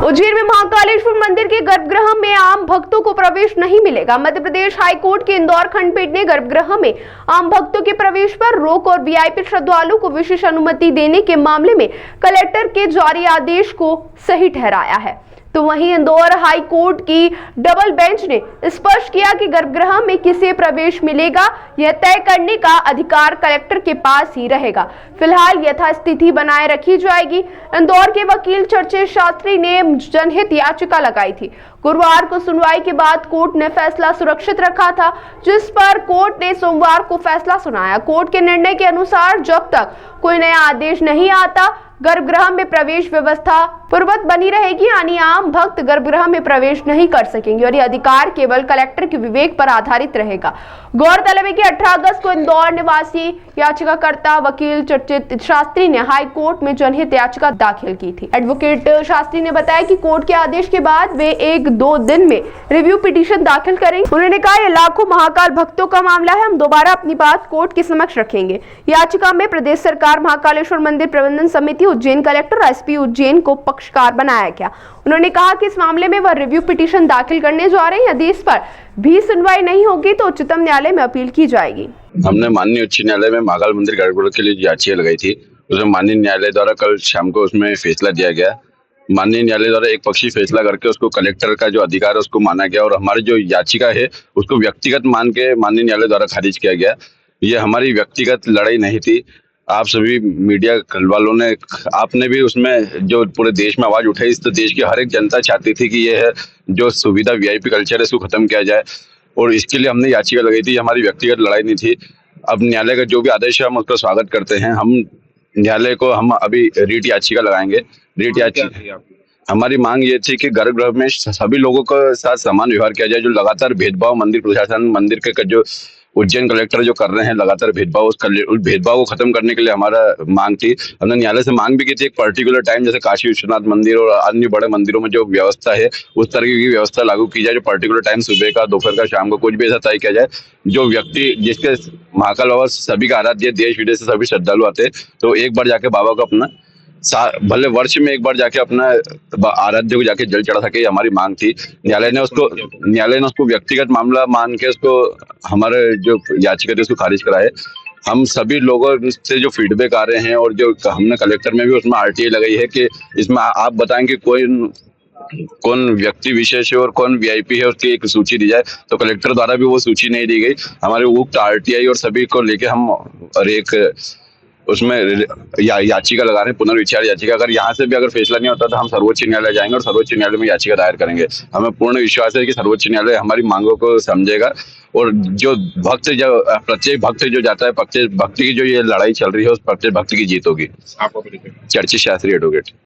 उज्जैन में महाकालेश्वर मंदिर के गर्भगृह में आम भक्तों को प्रवेश नहीं मिलेगा। मध्य प्रदेश हाईकोर्ट के इंदौर खंडपीठ ने गर्भगृह में आम भक्तों के प्रवेश पर रोक और वीआईपी श्रद्धालुओं को विशेष अनुमति देने के मामले में कलेक्टर के जारी आदेश को सही ठहराया है। तो वहीं इंदौर हाई कोर्ट की डबल बेंच ने स्पष्ट किया कि गर्भगृह में किसे प्रवेश मिलेगा यह तय करने का अधिकार कलेक्टर के पास ही रहेगा। फिलहाल यथास्थिति बनाए रखी जाएगी। इंदौर के वकील चर्चित शास्त्री ने जनहित याचिका लगाई थी। गुरुवार को सुनवाई के बाद कोर्ट ने फैसला सुरक्षित रखा था, जिस पर कोर्ट ने सोमवार को फैसला सुनाया। कोर्ट के निर्णय के अनुसार जब तक कोई नया आदेश नहीं आता, गर्भगृह में प्रवेश व्यवस्था पूर्ववत बनी रहेगी, यानी आम भक्त गर्भगृह में प्रवेश नहीं कर सकेंगे और यह अधिकार केवल कलेक्टर के विवेक पर आधारित रहेगा। गौरतलब है कि 18 अगस्त को इंदौर निवासी याचिकाकर्ता वकील चर्चित शास्त्री ने हाई कोर्ट में जनहित याचिका दाखिल की थी। एडवोकेट शास्त्री ने बताया कि कोर्ट के आदेश के बाद वे 1-2 दिन में रिव्यू पिटीशन दाखिल करेंगे। उन्होंने कहा, यह लाखों महाकाल भक्तों का मामला है, हम दोबारा अपनी बात कोर्ट के समक्ष रखेंगे। याचिका में प्रदेश सरकार, महाकालेश्वर मंदिर प्रबंधन समिति, उज्जैन कलेक्टर, एसपी उज्जैन को पक्षकार बनाया गया। उन्होंने कहा कि इस मामले में वह रिव्यू पिटीशन दाखिल करने जा रहे हैं। यदि इस पर भी सुनवाई नहीं होगी तो उच्चतम न्यायालय में अपील की जाएगी। हमने माननीय उच्च न्यायालय में महाकाल मंदिर गर्भगृह के लिए याचिका लगाई थी। उसमें माननीय न्यायालय द्वारा कल शाम को उसमें फैसला दिया गया। माननीय न्यायालय द्वारा एक पक्षी फैसला करके उसको कलेक्टर का जो अधिकार है उसको माना गया और हमारी जो याचिका है उसको व्यक्तिगत मान के माननीय न्यायालय द्वारा खारिज किया गया। ये हमारी व्यक्तिगत लड़ाई नहीं थी। आप सभी मीडिया वालों ने, आपने भी उसमें जो पूरे देश में आवाज उठाई, इस तो देश की हर एक जनता चाहती थी कि ये है जो सुविधा वीआईपी कल्चर है इसको खत्म किया जाए और इसके लिए हमने याचिका लगाई थी। हमारी व्यक्तिगत लड़ाई नहीं थी। अब न्यायालय का जो भी आदेश है हम उसका स्वागत करते हैं। हम न्यायालय को हम अभी रीट याचिका लगाएंगे। रीट याचिका हमारी मांग ये थी कि गर्भगृह में सभी लोगों के साथ समान व्यवहार किया जाए। जो लगातार भेदभाव मंदिर प्रशासन, मंदिर के जो उज्जैन कलेक्टर जो कर रहे हैं लगातार भेदभाव, उस भेदभाव को खत्म करने के लिए हमारा मांग थी। हमने न्यायालय से मांग भी की थी एक पर्टिकुलर टाइम, जैसे काशी विश्वनाथ मंदिर और अन्य बड़े मंदिरों में जो व्यवस्था है उस तरह की व्यवस्था लागू की जाए। जो पर्टिकुलर टाइम सुबह का, दोपहर का, शाम को कुछ भी ऐसा तय किया जाए जो व्यक्ति, जिसके महाकाल बाबा सभी का आराध्य, देश विदेश से सभी श्रद्धालु आते हैं, तो एक बार जाके बाबा को अपना भले वर्ष में एक बार जाके अपना आराध्य को जाके जल चढ़ा सके, हमारी मांग थी। न्यायालय ने उसको व्यक्तिगत मामला मान के उसको हमारे जो याचिका थी उसको खारिज कराए। हम सभी लोगों से जो फीडबैक आ रहे हैं और जो हमने कलेक्टर में भी उसमें आरटीआई लगाई है कि इसमें आप बताएंगे कौन व्यक्ति विशेष है और कौन वीआईपी है, उसकी एक सूची दी जाए। तो कलेक्टर द्वारा भी वो सूची नहीं दी गई। हमारे उक्त आरटीआई और सभी को लेके हम और एक उसमें याचिका लगा रहे हैं, पुनर्विचार याचिका। अगर यहाँ से भी अगर फैसला नहीं होता तो हम सर्वोच्च न्यायालय जाएंगे और सर्वोच्च न्यायालय में याचिका दायर करेंगे। हमें पूर्ण विश्वास है कि सर्वोच्च न्यायालय हमारी मांगों को समझेगा और जो भक्त, जो प्रत्येक भक्त जो जाता है, प्रत्येक भक्ति की जो ये लड़ाई चल रही है उस प्रत्येक भक्ति की जीत होगी। आपको चर्चित शास्त्री एडवोकेट।